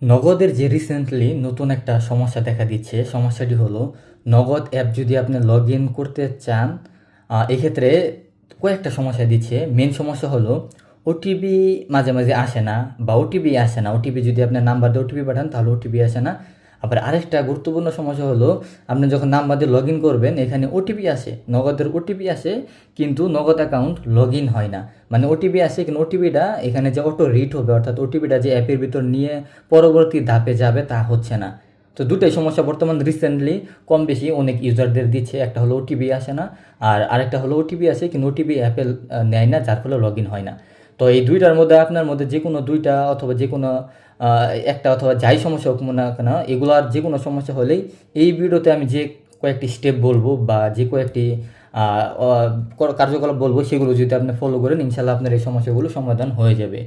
নগদের যে রিসেন্টলি নতুন একটা সমস্যা দেখা দিচ্ছে, সমস্যাটি হলো নগদ অ্যাপ যদি আপনি লগ ইন করতে চান, এক্ষেত্রে কয়েকটা সমস্যা দিচ্ছে। মেন সমস্যা হলো ওটিপি মাঝে মাঝে আসে না, বা ওটিপি আসে না। ওটিপি যদি আপনার নাম্বার দিয়ে ওটিপি পাঠান তাহলে ওটিপি আসে না। আবার আরেকটা গুরুত্বপূর্ণ সমস্যা হলো আপনি যখন নাম্বার দিয়ে লগ ইন করবেন, এখানে ওটিপি আসে, নগদের ওটিপি আসে, কিন্তু নগদ অ্যাকাউন্ট লগ ইন হয় না। মানে ওটিপি আসে কিন্তু ওটিপিটা এখানে যে অটো রিড হবে, অর্থাৎ ওটিপিটা যে অ্যাপের ভিতর নিয়ে পরবর্তী ধাপে যাবে তা হচ্ছে না। তো দুটোই সমস্যা বর্তমান রিসেন্টলি কম বেশি অনেক ইউজারদের দিচ্ছে। একটা হলো ওটিপি আসে না, আর আরেকটা হলো ওটিপি আসে কিন্তু ওটিপি অ্যাপে নেয় না, যার ফলে লগ ইন হয় না। তো এই দুইটার মধ্যে আপনার মধ্যে যে কোনো দুইটা অথবা যে কোনো একটা অথবা যাই সমস্যা হোক না কেন, এগুলার যে কোনো সমস্যা হলেই এই ভিডিওতে আমি যে কয়েকটি স্টেপ বলবো বা যে কয়েকটি কার্যকলাপ বলবো, সেগুলো যদি আপনি ফলো করেন ইনশাল্লাহ আপনার এই সমস্যাগুলো সমাধান হয়ে যাবে।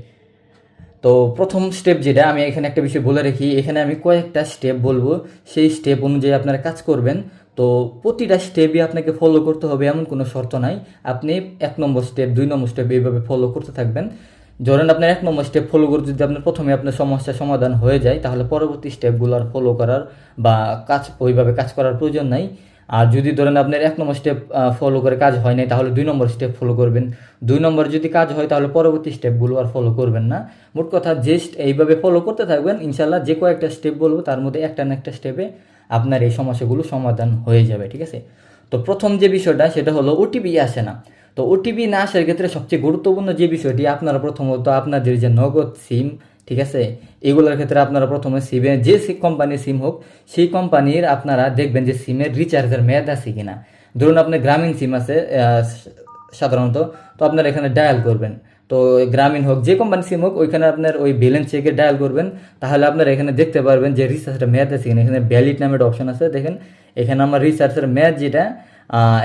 তো প্রথম স্টেপ যেটা, আমি এখানে একটা বিষয় বলে রাখি, এখানে আমি কয়েকটা স্টেপ বলবো, সেই স্টেপ অনুযায়ী আপনারা কাজ করবেন। তো প্রতিটা স্টেপই আপনাকে ফলো করতে হবে এমন কোনো শর্ত নাই। আপনি 1 নম্বর স্টেপ, 2 নম্বর স্টেপ এইভাবে ফলো করতে থাকবেন। ধরেন আপনার 1 নম্বর স্টেপ ফলো করে যদি আপনার প্রথমে আপনার সমস্যার সমাধান হয়ে যায়, তাহলে পরবর্তী স্টেপগুলো আর ফলো করার বা ওইভাবে কাজ করার প্রয়োজন নাই। আর যদি ধরেন আপনার 1 নম্বর স্টেপ ফলো করে কাজ হয় নাই, তাহলে 2 নম্বর স্টেপ ফলো করবেন। 2 নম্বর যদি কাজ হয় তাহলে পরবর্তী স্টেপগুলো আর ফলো করবেন না। মোট কথা জাস্ট এইভাবে ফলো করতে থাকবেন, ইনশাল্লাহ যে কয়েকটা স্টেপ বলবো তার মধ্যে একটা না একটা স্টেপে আপনার এই সমস্যাগুলো সমাধান হয়ে যাবে, ঠিক আছে? তো প্রথম যে বিষয়টা সেটা হলো ওটিপি আসে না। তো ওটিপি না আসার ক্ষেত্রে সবচেয়ে গুরুত্বপূর্ণ যে বিষয়টি, আপনারা প্রথমত আপনাদের যে নগদ সিম, ঠিক আছে, এগুলোর ক্ষেত্রে আপনারা প্রথমে সিমে যে কোম্পানির সিম হোক, সেই কোম্পানির আপনারা দেখবেন যে সিমের রিচার্জের মেয়াদ আছে কিনা। ধরুন আপনার গ্রামীণ সিম আছে সাধারণত, তো আপনারা এখানে ডায়াল করবেন। তো গ্রামীণ হোক যে কোম্পানি সিম হোক, ওইখানে আপনার ওই ব্যালেন্স চেকে ডায়াল করবেন। তাহলে আপনারা এখানে দেখতে পারবেন যে রিচার্জটা মেয়াদ আছে কিনা। এখানে ভ্যালিড নামের একটা অপশন আছে, দেখেন এখানে আমার রিচার্জের মেয়াদ যেটা,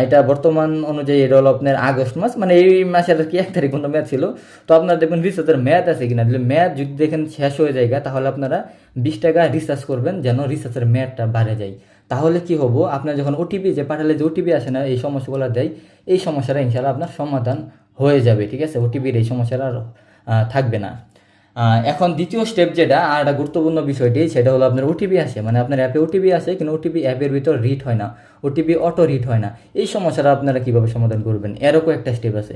এটা বর্তমান অনুযায়ী এটা হলো আপনার আগস্ট মাস, মানে এই মাসের আর কি 1 তারিখ পর্যন্ত মেয়াদ ছিল। তো আপনারা দেখবেন রিচার্জের মেয়াদ আছে কিনা, যদি মেয়াদ যদি দেখেন শেষ হয়ে যায়, তাহলে আপনারা 20 টাকা রিচার্জ করবেন যেন রিচার্জের মেয়াদটা বাড়ে যায়। তাহলে কি হবো, আপনার যখন ওটিপি যে পাঠালে যে ওটিপি আসে না, এই সমস্যাগুলো দেয়, এই সমস্যাটা ইনশাল্লাহ আপনার সমাধান হয়ে যাবে, ঠিক আছে? ওটিপির এই সমস্যাটা আর থাকবে না। এখন দ্বিতীয় স্টেপ যেটা, আর একটা গুরুত্বপূর্ণ বিষয়টি, সেটা হলো আপনার ওটিপি আসে, মানে আপনার অ্যাপে ওটিপি আসে কিন্তু ওটিপি অ্যাপের ভিতর রিড হয় না, ওটিপি অটো রিড হয় না। এই সমস্যাটা আপনারা কীভাবে সমাধান করবেন, এরও একটা স্টেপ আছে।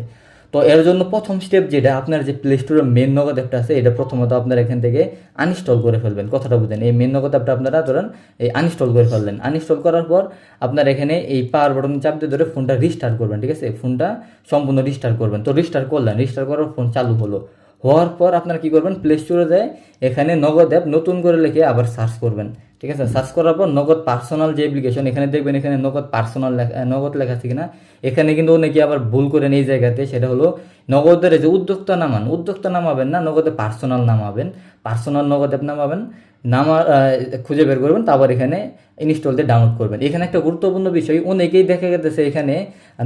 তো এর জন্য প্রথম স্টেপ যেটা, আপনার যে প্লে স্টোরের মেন নগদ অ্যাপটা আছে, এটা প্রথমত আপনারা এখান থেকে আনইনস্টল করে ফেলবেন। কথাটা বুঝেন, এই মেন নগদ অ্যাপটা আপনারা ধরেন এই আনইনস্টল করে ফেললেন। আনইনস্টল করার পর আপনার এখানে এই পাওয়ার বাটন চাপ দিয়ে ধরে ফোনটা রিস্টার্ট করবেন, ঠিক আছে? ফোনটা সম্পূর্ণ রিস্টার্ট করবেন। তো রিস্টার্ট করলেন, রিস্টার্ট করার ফোন চালু হলো, হওয়ার পর আপনারা কী করবেন, প্লে স্টোরে যায় এখানে নগদ অ্যাপ নতুন করে লিখে আবার সার্চ করবেন, ঠিক আছে? সার্চ করার পর নগদ পার্সোনাল যে অ্যাপ্লিকেশন, এখানে দেখবেন এখানে নগদ পার্সোনাল নগদ লেখা আছে কিনা। এখানে কিন্তু অনেকে আবার ভুল করেন এই জায়গাতে, সেটা হলো নগদের যে উদ্যোক্তা নামান, উদ্যোক্তা নামাবেন না, নগদে পার্সোনাল নামাবেন। পার্সোনাল নগদ অ্যাপ নামাবেন, খুঁজে বের করবেন, তারপর এখানে ইনস্টল দিয়ে ডাউনলোড করবেন। এখানে একটা গুরুত্বপূর্ণ বিষয়, অনেকেই দেখা গেছে এখানে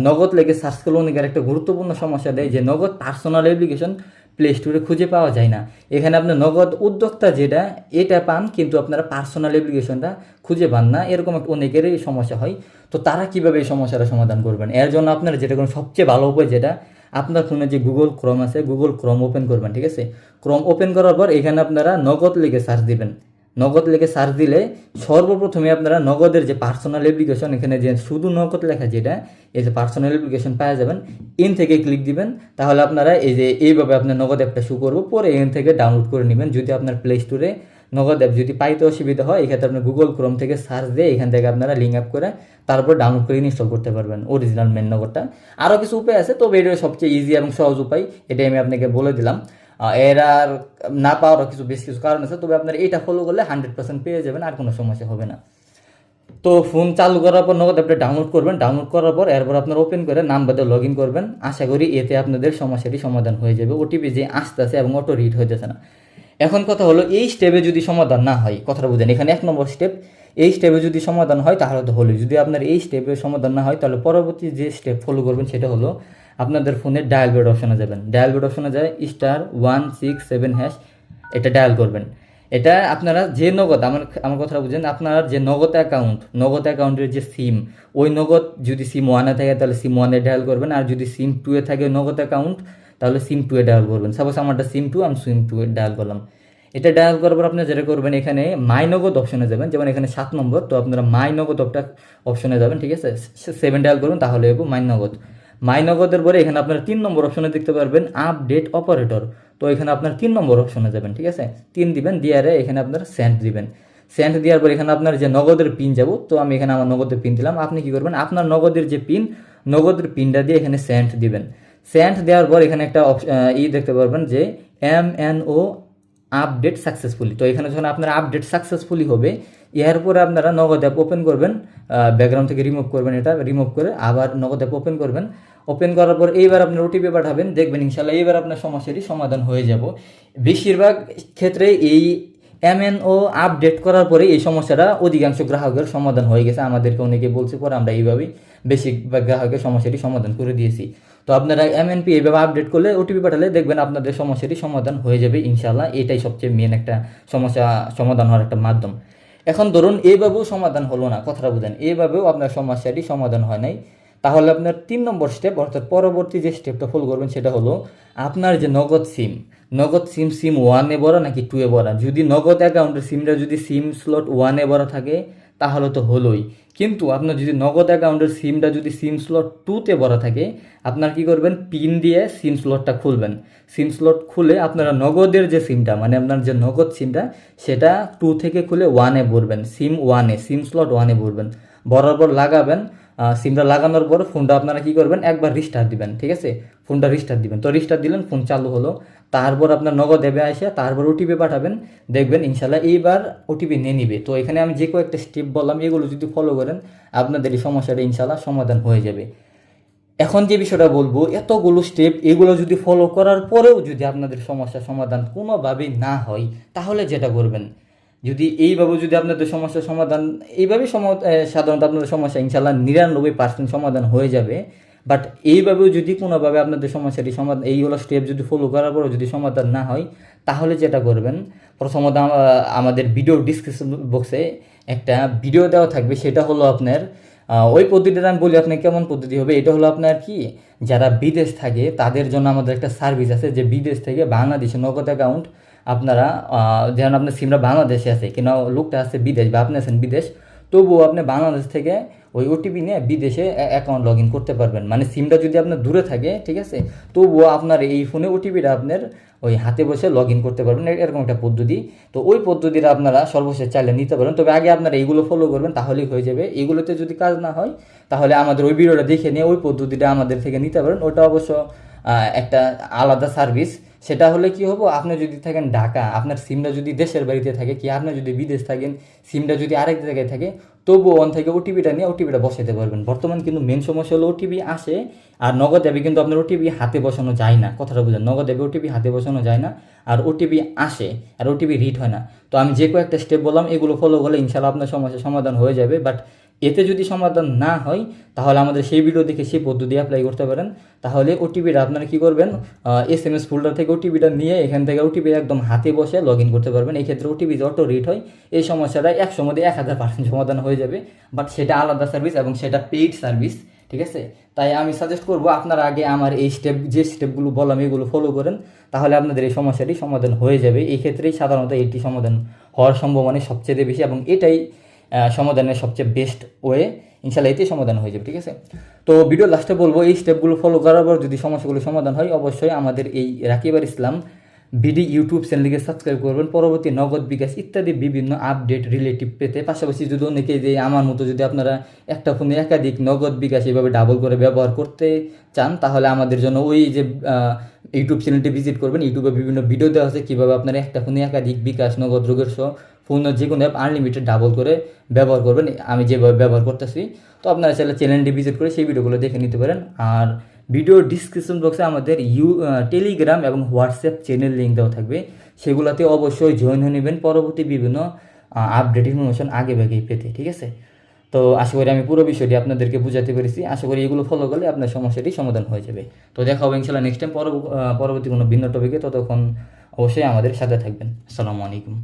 নগদ লেগে সার্চ করলে অনেকের একটা গুরুত্বপূর্ণ সমস্যা দেয় যে নগদ পার্সোনাল অ্যাপ্লিকেশন প্লে স্টোরে খুঁজে পাওয়া যায় না। এখানে আপনার নগদ উদ্যোক্তা যেটা, এটা পান, কিন্তু আপনারা পার্সোনাল অ্যাপ্লিকেশনটা খুঁজে পান না, এরকম একটা অনেকেরই সমস্যা হয়। তো তারা কীভাবে এই সমস্যাটা সমাধান করবেন, এর জন্য আপনারা যেটা করেন সবচেয়ে ভালো উপায় যেটা, আপনার ফোনে যে গুগল ক্রোম আছে, গুগল ক্রোম ওপেন করবেন, ঠিক আছে? ক্রোম ওপেন করার পর এখানে আপনারা নগদ লিখে সার্চ দিবেন। নগদ লিখে সার্চ দিলে সর্বপ্রথমে আপনারা নগদের যে পার্সোনাল অ্যাপ্লিকেশন, এখানে যে শুধু নগদ লেখা যেটা, এই যে পার্সোনাল অ্যাপ্লিকেশন পাওয়া যাবেন, ইন থেকে ক্লিক দিবেন। তাহলে আপনারা এই যে এইভাবে আপনার নগদ অ্যাপটা শুরু করবো, পরে এখান থেকে ডাউনলোড করে নেবেন। যদি আপনার প্লে স্টোরে নগদ অ্যাপ যদি পাইতে অসুবিধা হয়, এক্ষেত্রে আপনি গুগল ক্রোম থেকে সার্চ দিয়ে এখান থেকে আপনারা লিঙ্ক আপ করে তারপর ডাউনলোড করে ইনস্টল করতে পারবেন অরিজিনাল মেন নগদটা। আরও কিছু উপায় আছে, তবে এটা সবচেয়ে ইজি এবং সহজ উপায়, এটাই আমি আপনাকে বলে দিলাম। এর আর না পাওয়ারও বেশ কিছু কারণ আছে, তবে আপনার এটা ফলো করলে 100% পেয়ে যাবেন, আর কোনো সমস্যা হবে না। তো ফোন চালু করার পর নগদ অ্যাপটা ডাউনলোড করবেন, ডাউনলোড করার পর এরপর আপনার ওপেন করে নাম্বার দিয়ে লগ ইন করবেন। আশা করি এতে আপনাদের সমস্যাটি সমাধান হয়ে যাবে, ওটিপি যে আসতেছে এবং অটো রিড হইতেছে না। এখন কথা হলো, এই স্টেপে যদি সমাধান না হয়, কথাটা বুঝেন, এখানে 1 নম্বর স্টেপ, এই স্টেপে যদি সমাধান হয় তাহলে তো হলো। যদি আপনার এই স্টেপে সমাধান না হয়, তাহলে পরবর্তী যে স্টেপ ফলো করবেন সেটা হলো আপনাদের ফোনে ডায়াল বেড অপশনে যাবেন। ডায়াল বেড অপশনে যায় *167#, এটা ডায়াল করবেন। এটা আপনারা যে নগদ, আমার কথা বুঝেন, আপনার যে নগদ অ্যাকাউন্টের যে সিম, ওই নগদ যদি সিম 1-এ থাকে তাহলে সিম 1-এ ডায়াল করবেন, আর যদি সিম 2-এ থাকে নগদ অ্যাকাউন্ট, তাহলে সিম 2-এ ডায়াল করবেন। সাপোজ আমারটা সিম 2, আমি সিম 2-এ ডায়াল করলাম। এটা ডায়াল করার পর আপনারা যেটা করবেন, এখানে মাই নগদ অপশনে যাবেন, যেমন এখানে 7 নম্বর, তো আপনারা মাই নগদ অপশনে যাবেন, ঠিক আছে, 7 ডায়াল করুন, তাহলে হবে মাই নগদ। মাই নগদের পরে এখানে আপনারা 3 নম্বর অপশনে দেখতে পারবেন আপডেট অপারেটর, তো এখানে আপনার 3 নম্বর অপশনে যাবেন, ঠিক আছে, 3 দিবেন, দিয়ারে এখানে আপনারা সেন্ড দিবেন। সেন্ড দেওয়ার পর এখানে আপনার যে নগদের পিন যাব, তো আমি এখানে আমার নগদের পিন দিলাম। আপনি কি করবেন, আপনার নগদের যে পিন, নগদের পিনটা দিয়ে এখানে সেন্ড দিবেন। সেন্ড দেওয়ার পর এখানে একটা দেখতে পারবেন যে MNO আপডেট সাকসেসফুলি, তো এখানে যখন আপনার আপডেট সাকসেসফুলি হবে, এরপরে আপনারা নগদ অ্যাপ ওপেন করবেন, ব্যাকগ্রাউন্ড থেকে রিমুভ করবেন, এটা রিমুভ করে আবার নগদ অ্যাপ ওপেন করবেন। ওপেন করার পর এইবার আপনার ওটিপি পাঠাবেন, দেখবেন ইনশাল্লাহ এইবার আপনার সমস্যাটি সমাধান হয়ে যাব। বেশিরভাগ ক্ষেত্রে এই MNO আপডেট করার পরে এই সমস্যাটা অধিকাংশ গ্রাহকের সমাধান হয়ে গেছে, আমাদেরকে অনেকে বলছে, পরে আমরা এইভাবেই বেশিরভাগ গ্রাহকের সমস্যাটি সমাধান করে দিয়েছি। তো আপনারা MNP এইভাবে আপডেট করলে, ওটিপি পাঠালে দেখবেন আপনাদের সমস্যাটি সমাধান হয়ে যাবে ইনশাল্লাহ। এটাই সবচেয়ে মেন একটা সমস্যা সমাধান হওয়ার একটা মাধ্যম। এখন ধরুন এইভাবেও সমাধান হলো না, কথাটা বুঝেন, এইভাবেও আপনার সমস্যাটি সমাধান হয় নাই, তাহলে আপনার 3 নম্বর স্টেপ, অর্থাৎ পরবর্তী যে স্টেপটা ফলো করবেন সেটা হলো আপনার যে নগদ সিম সিম 1-এ ভরা নাকি 2-এ ভরা। যদি নগদ অ্যাকাউন্টের সিমটা যদি সিম স্লট 1-এ ভরা থাকে তাহলে তো হলোই, কিন্তু আপনার যদি নগদ অ্যাকাউন্টের সিমটা যদি সিম স্লট 2-তে ভরা থাকে, আপনার কি করবেন, পিন দিয়ে সিম স্লটটা খুলবেন। সিম স্লট খুলে আপনারা নগদের যে সিমটা, মানে আপনার যে নগদ সিমটা, সেটা 2 থেকে খুলে 1-এ ভরবেন, সিম স্লট 1-এ ভরবেন। ভরার পর লাগাবেন, সিমটা লাগানোর পর ফোনটা আপনারা কি করবেন, একবার রিস্টার্ট দিবেন, ঠিক আছে, ফোনটা রিস্টার্ট দিবেন। তো রিস্টার্ট দিলেন, ফোন চালু হলো, তারপর আপনার নগদ অ্যাপে আসে, তারপর ওটিপি পাঠাবেন, দেখবেন ইনশাল্লাহ এইবার ওটিপি নিয়ে নিবে। তো এখানে আমি যে কয়েকটা স্টেপ বললাম, এগুলো যদি ফলো করেন আপনাদের এই সমস্যাটা ইনশাল্লাহ সমাধান হয়ে যাবে। এখন যে বিষয়টা বলবো, এতগুলো স্টেপ এগুলো যদি ফলো করার পরেও যদি আপনাদের সমস্যার সমাধান কোনোভাবেই না হয়, তাহলে যেটা করবেন, যদি এইভাবে যদি আপনাদের সমস্যার সমাধান এইভাবেই সাধারণত আপনাদের সমস্যা ইনশাল্লাহ 99% সমাধান হয়ে যাবে, বাট এইভাবেও যদি কোনোভাবে আপনাদের সমস্যাটি সমাধান, এইগুলো স্টেপ যদি ফলো করার পরেও যদি সমাধান না হয়, তাহলে যেটা করবেন, প্রথমত আমাদের ভিডিও ডিসক্রিপশন বক্সে একটা ভিডিও দেওয়া থাকবে, সেটা হলো আপনার ওই পদ্ধতিটা আমি বলি আপনি কেমন পদ্ধতি হবে। এটা হলো আপনার কি, যারা বিদেশ থাকে তাদের জন্য আমাদের একটা সার্ভিস আছে, যে বিদেশ থেকে বাংলাদেশে নগদ অ্যাকাউন্ট আপনারা, যেমন আপনার সিমটা বাংলাদেশে আছে কিনা, লোকটা আছে বিদেশ বা আপনি আছেন বিদেশ, তবুও আপনি বাংলাদেশ থেকে ওই ওটিপি নিয়ে বিদেশে অ্যাকাউন্ট লগ ইন করতে পারবেন। মানে সিমটা যদি আপনার দূরে থাকে, ঠিক আছে, তবুও আপনার এই ফোনে ওটিপিটা আপনার ওই হাতে বসে লগ ইন করতে পারবেন, এরকম একটা পদ্ধতি। তো ওই পদ্ধতিটা আপনারা সর্বশেষ চাইলে নিতে পারেন, তবে আগে আপনারা এইগুলো ফলো করবেন, তাহলেই হয়ে যাবে। এইগুলোতে যদি কাজ না হয়, তাহলে আমাদের ওই ভিডিওটা দেখে নিয়ে ওই পদ্ধতিটা আমাদের থেকে নিতে পারেন। ওটা অবশ্য একটা আলাদা সার্ভিস। সেটা হলে কি হবো, আপনি যদি থাকেন ঢাকা, আপনার সিমটা যদি দেশের বাড়িতে থাকে, কি আপনি যদি বিদেশ থাকেন, সিমটা যদি আরেক জায়গায় থাকে, তবুও ওন থেকে ওটিপিটা নিয়ে ওটিপিটা বসাতে পারবেন। বর্তমান কিন্তু মেন সমস্যা হলো ওটিপি আসে, আর নগদ অ্যাপে কিন্তু আপনার ওটিপি হাতে বসানো যায় না, কথাটা বুঝলেন, নগদ অ্যাপে ওটিপি হাতে বসানো যায় না, আর ওটিপি আসে আর ওটিপি রিড হয় না। তো আমি যে কয়েকটা স্টেপ বললাম, এগুলো ফলো করলে ইনশাল্লাহ আপনার সমস্যার সমাধান হয়ে যাবে। বাট এতে যদি সমাধান না হয়, তাহলে আমাদের সেই ভিডিও দেখে সেই পদ্ধতি অ্যাপ্লাই করতে পারেন। তাহলে ওটিপিটা আপনারা কী করবেন, SMS ফোল্ডার থেকে ওটিপিটা নিয়ে এখান থেকে ওটিপি একদম হাতে বসে লগ ইন করতে পারবেন। এই ক্ষেত্রে ওটিপি যে অটো রিড হয়, এই সমস্যাটা 100 মধ্যে 1000% সমাধান হয়ে যাবে। বাট সেটা আলাদা সার্ভিস এবং সেটা পেইড সার্ভিস, ঠিক আছে। তাই আমি সাজেস্ট করবো আপনারা আগে আমার এই যে স্টেপগুলো বললাম এগুলো ফলো করেন, তাহলে আপনাদের এই সমস্যাটি সমাধান হয়ে যাবে। এই ক্ষেত্রেই সাধারণত এটি সমাধান হওয়ার সম্ভাবনা সবচেয়ে বেশি, এবং এটাই সমাধানের সবচেয়ে বেস্ট ওয়ে। ইনশাল্লাহ এতেই সমাধান হয়ে যাবে, ঠিক আছে। তো ভিডিও লাস্টে বলবো, এই স্টেপগুলো ফলো করার পর যদি সমস্যাগুলো সমাধান হয়, অবশ্যই আমাদের এই রাকিব আর ইসলাম বিডি ইউটিউব চ্যানেলকে সাবস্ক্রাইব করবেন, পরবর্তী নগদ বিকাশ ইত্যাদি বিভিন্ন আপডেট রিলেটিভ পেতে। পাশাপাশি যদি অনেকে যে আমার মতো যদি আপনারা একটা ফোনে একাধিক নগদ বিকাশ এইভাবে ডাবল করে ব্যবহার করতে চান, তাহলে আমাদের জন্য ওই যে ইউটিউব চ্যানেলটি ভিজিট করবেন। ইউটিউবে বিভিন্ন ভিডিও দেওয়া আছে কীভাবে আপনারা একটা ফোনে একাধিক বিকাশ নগদ রোগের সহ ফোনের যে কোনো অ্যাপ আনলিমিটেড ডাবল করে ব্যবহার করবেন, আমি যেভাবে ব্যবহার করতেছি। তো আপনারা চাইলে চ্যানেলটি ভিজিট করে সেই ভিডিওগুলো দেখে নিতে পারেন। আর ভিডিও ডিসক্রিপশন বক্সে আমাদের টেলিগ্রাম এবং হোয়াটসঅ্যাপ চ্যানেল লিঙ্ক দেওয়া থাকবে, সেগুলোতে অবশ্যই জয়েন হয়ে নেবেন পরবর্তী বিভিন্ন আপডেট ইনফরমেশন আগে ভাগেই পেতে, ঠিক আছে। তো আশা করি আমি পুরো বিষয়টি আপনাদেরকে বুঝাতে পেরেছি। আশা করি এগুলো ফলো করলে আপনার সমস্যাটি সমাধান হয়ে যাবে। তো দেখা হবে ইনশাল্লাহ নেক্সট টাইম পরবর্তী কোনো ভিন্ন টপিকে। ততক্ষণ অবশ্যই আমাদের সাথে থাকবেন। আসসালামু আলাইকুম।